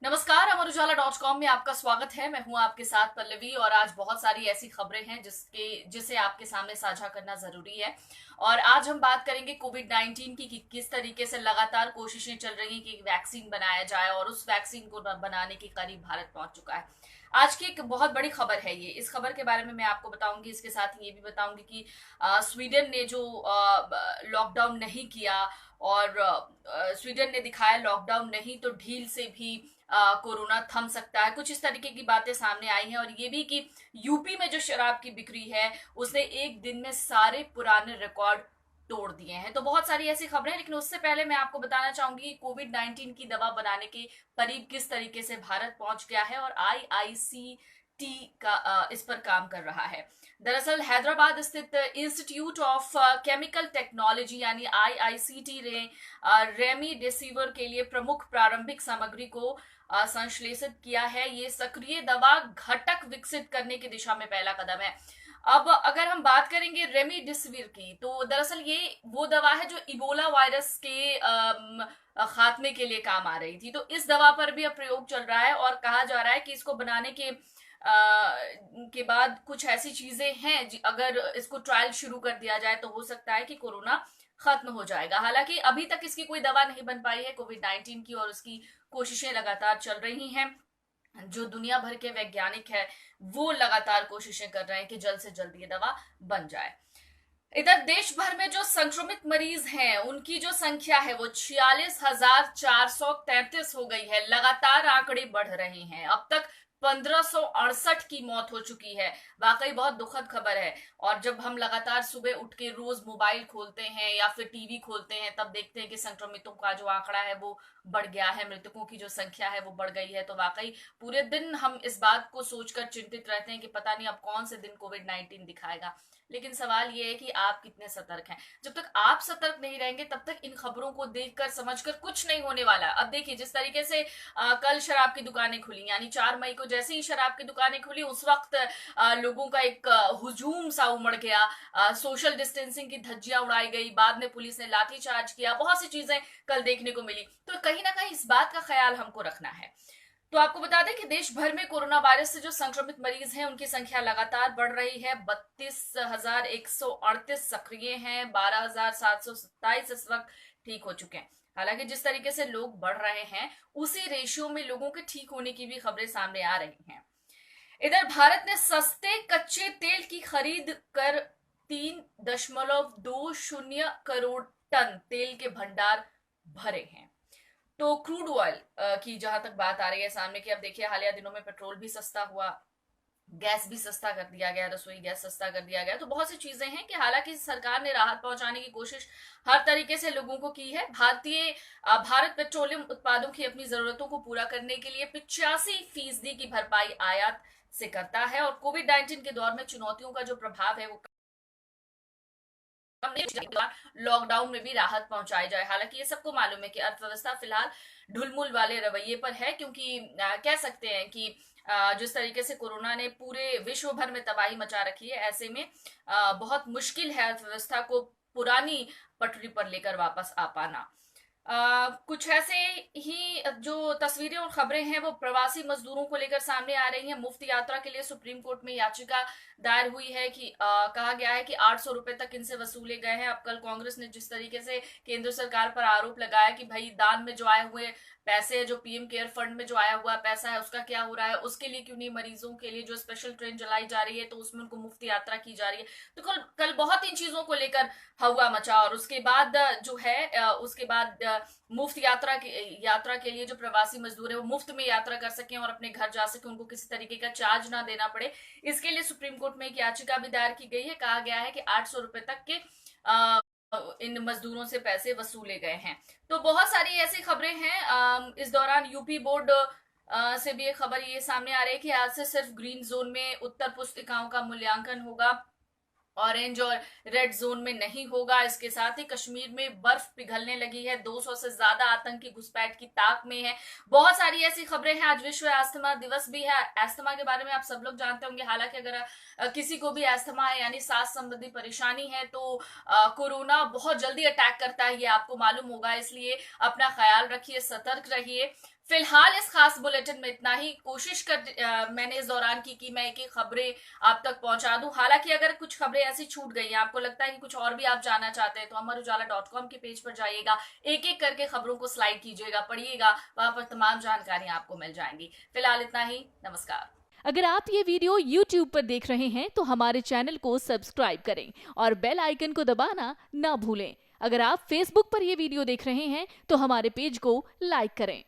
नमस्कार, अमर उजाला.com में आपका स्वागत है। मैं हूं आपके साथ पल्लवी और आज बहुत सारी ऐसी खबरें हैं जिसे आपके सामने साझा करना जरूरी है। और आज हम बात करेंगे कोविड-19 की कि किस तरीके से लगातार कोशिशें चल रही हैं कि वैक्सीन बनाया जाए और उस वैक्सीन को बनाने के करीब भारत पहुंच चुका है। आज की एक बहुत बड़ी खबर है ये। इस खबर के बारे में मैं आपको बताऊंगी। इसके साथ ही ये भी बताऊंगी कि स्वीडन ने जो लॉकडाउन नहीं किया और स्वीडन ने दिखाया लॉकडाउन नहीं तो ढील से भी कोरोना थम सकता है। कुछ इस तरीके की बातें सामने आई हैं और ये भी कि यूपी में जो शराब की बिक्री है उसने एक दिन में सारे पुराने रिकॉर्ड तोड़ दिए हैं। तो बहुत सारी ऐसी खबरें, लेकिन उससे पहले मैं आपको बताना चाहूंगी कोविड 19 की दवा बनाने के करीब किस तरीके से भारत पहुंच गया है और आईआईसीटी का इस पर काम कर रहा है। दरअसल हैदराबाद स्थित इंस्टीट्यूट ऑफ केमिकल टेक्नोलॉजी यानी आईआईसीटी ने रेमडेसिविर के लिए प्रमुख प्रारंभिक सामग्री को संश्लेषित किया है। ये सक्रिय दवा घटक विकसित करने की दिशा में पहला कदम है। अब अगर हम बात करेंगे रेमडेसिविर की, तो दरअसल ये वो दवा है जो इबोला वायरस के खात्मे के लिए काम आ रही थी। तो इस दवा पर भी अब प्रयोग चल रहा है और कहा जा रहा है कि इसको बनाने के बाद कुछ ऐसी चीजें हैं, अगर इसको ट्रायल शुरू कर दिया जाए तो हो सकता है कि कोरोना खत्म हो जाएगा। हालांकि अभी तक इसकी कोई दवा नहीं बन पाई है कोविड 19 की और उसकी कोशिशें लगातार चल रही हैं। जो दुनिया भर के वैज्ञानिक है वो लगातार कोशिशें कर रहे हैं कि जल्द से जल्द ये दवा बन जाए। इधर देश भर में जो संक्रमित मरीज हैं उनकी जो संख्या है वो 46,433 हो गई है। लगातार आंकड़े बढ़ रहे हैं। अब तक 1568 की मौत हो चुकी है। वाकई बहुत दुखद खबर है। और जब हम लगातार सुबह उठ के रोज मोबाइल खोलते हैं या फिर टीवी खोलते हैं तब देखते हैं कि संक्रमितों का जो आंकड़ा है वो बढ़ गया है, मृतकों की जो संख्या है वो बढ़ गई है, तो वाकई पूरे दिन हम इस बात को सोचकर चिंतित रहते हैं कि पता नहीं अब कौन से दिन कोविड 19 दिखाएगा। लेकिन सवाल ये है कि आप कितने सतर्क हैं। जब तक आप सतर्क नहीं रहेंगे तब तक इन खबरों को देखकर समझकर कुछ नहीं होने वाला। अब देखिए जिस तरीके से कल शराब की दुकानें खुली, यानी 4 मई को जैसे ही शराब की दुकानें खुली उस वक्त लोगों का एक हुजूम सा उमड़ गया। सोशल डिस्टेंसिंग की धज्जियां उड़ाई गई, बाद में पुलिस ने लाठीचार्ज किया, बहुत सी चीजें कल देखने को मिली। तो कहीं ना कहीं इस बात का ख्याल हमको रखना है। तो आपको बता दें कि देश भर में कोरोना वायरस से जो संक्रमित मरीज हैं उनकी संख्या लगातार बढ़ रही है। 32,138 सक्रिय हैं, 12,727 इस वक्त ठीक हो चुके हैं। हालांकि जिस तरीके से लोग बढ़ रहे हैं उसी रेशियो में लोगों के ठीक होने की भी खबरें सामने आ रही हैं। इधर भारत ने सस्ते कच्चे तेल की खरीद कर 3.20 करोड़ टन तेल के भंडार भरे हैं। तो क्रूड ऑयल की जहां तक बात आ रही है सामने की, अब देखिए हालिया दिनों में पेट्रोल भी सस्ता हुआ, गैस भी सस्ता कर दिया गया, रसोई गैस सस्ता कर दिया गया। तो बहुत सी चीजें हैं कि हालांकि सरकार ने राहत पहुंचाने की कोशिश हर तरीके से लोगों को की है। भारत पेट्रोलियम उत्पादों की अपनी जरूरतों को पूरा करने के लिए 85% की भरपाई आयात से करता है और कोविड 19 के दौर में चुनौतियों का जो प्रभाव है वो लॉकडाउन में भी राहत पहुंचाई जाए। हालांकि ये सबको मालूम है कि अर्थव्यवस्था फिलहाल ढुलमुल वाले रवैये पर है, क्योंकि कह सकते हैं कि जिस तरीके से कोरोना ने पूरे विश्व भर में तबाही मचा रखी है, ऐसे में बहुत मुश्किल है अर्थव्यवस्था को पुरानी पटरी पर लेकर वापस आ पाना। कुछ ऐसे ही जो तस्वीरें और खबरें हैं वो प्रवासी मजदूरों को लेकर सामने आ रही हैं। मुफ्त यात्रा के लिए सुप्रीम कोर्ट में याचिका दायर हुई है कि कहा गया है कि 800 रुपए तक इनसे वसूले गए हैं। अब कल कांग्रेस ने जिस तरीके से केंद्र सरकार पर आरोप लगाया कि भाई दान में जो आए हुए पैसे है, जो पीएम केयर फंड में जो आया हुआ पैसा है उसका क्या हो रहा है, उसके लिए क्यों नहीं मरीजों के लिए जो स्पेशल ट्रेन चलाई जा रही है तो उसमें उनको मुफ्त यात्रा की जा रही है। तो कल कल बहुत इन चीजों को लेकर हवा मचा और उसके बाद जो है उसके बाद मुफ्त यात्रा के लिए जो प्रवासी मजदूर है वो मुफ्त में यात्रा कर सकें और अपने घर जा सके, उनको किसी तरीके का चार्ज ना देना पड़े। इसके लिए सुप्रीम कोर्ट में एक याचिका भी दायर की गई है। कहा गया है कि 800 रुपए तक के इन मजदूरों से पैसे वसूले गए हैं। तो बहुत सारी ऐसी खबरें हैं। इस दौरान यूपी बोर्ड से भी एक खबर ये सामने आ रही है कि आज से सिर्फ ग्रीन जोन में उत्तर पुस्तिकाओं का मूल्यांकन होगा, ऑरेंज और रेड जोन में नहीं होगा। इसके साथ ही कश्मीर में बर्फ पिघलने लगी है, 200 से ज्यादा आतंकी घुसपैठ की ताक में है। बहुत सारी ऐसी खबरें हैं। आज विश्व अस्थमा दिवस भी है। अस्थमा के बारे में आप सब लोग जानते होंगे। हालांकि अगर किसी को भी अस्थमा है यानी सांस संबंधी परेशानी है तो कोरोना बहुत जल्दी अटैक करता है, ये आपको मालूम होगा। इसलिए अपना ख्याल रखिए, सतर्क रहिए। फिलहाल इस खास बुलेटिन में इतना ही। मैंने इस दौरान की कि मैं एक एक खबरें आप तक पहुंचा दूं। हालांकि अगर कुछ खबरें ऐसी छूट गई हैं, आपको लगता है कि कुछ और भी आप जानना चाहते हैं, तो अमरुजाला.com के पेज पर जाइएगा, एक एक करके खबरों को स्लाइड कीजिएगा, पढ़िएगा, वहां पर तमाम जानकारी आपको मिल जाएंगी। फिलहाल इतना ही, नमस्कार। अगर आप ये वीडियो YouTube पर देख रहे हैं तो हमारे चैनल को सब्सक्राइब करें और बेल आइकन को दबाना ना भूलें। अगर आप Facebook पर ये वीडियो देख रहे हैं तो हमारे पेज को लाइक करें।